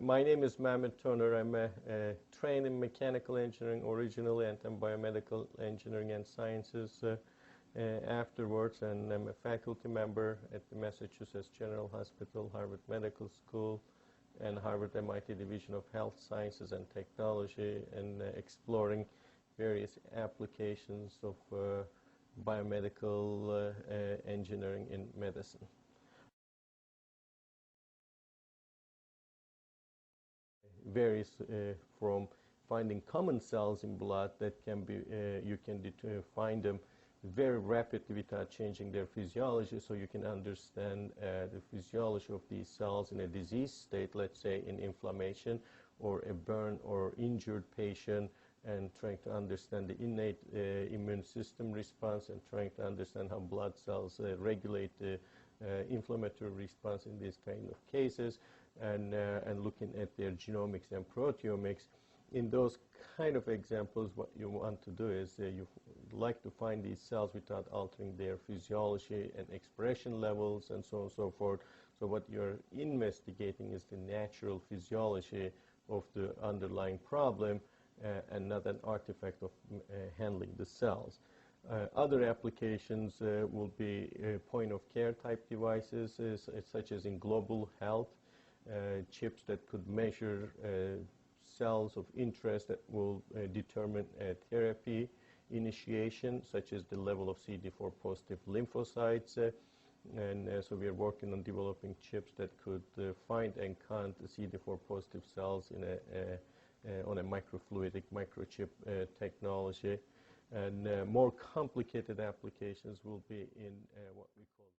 My name is Mehmet Toner. I'm trained in mechanical engineering originally and then biomedical engineering and sciences afterwards, and I'm a faculty member at the Massachusetts General Hospital, Harvard Medical School, and Harvard MIT Division of Health Sciences and Technology, and exploring various applications of biomedical engineering in medicine. Varies from finding common cells in blood that can be, you can find them very rapidly without changing their physiology, so you can understand the physiology of these cells in a disease state, let's say in inflammation or a burn or injured patient, and trying to understand the innate immune system response and trying to understand how blood cells regulate the inflammatory response in these kind of cases, and looking at their genomics and proteomics. In those kind of examples, what you want to do is you like to find these cells without altering their physiology and expression levels and so on and so forth. So what you're investigating is the natural physiology of the underlying problem and not an artifact of handling the cells. Other applications will be point-of-care type devices, such as in global health, chips that could measure cells of interest that will determine therapy initiation, such as the level of CD4 positive lymphocytes. So we are working on developing chips that could find and count the CD4 positive cells in on a microfluidic microchip technology. And more complicated applications will be in what we call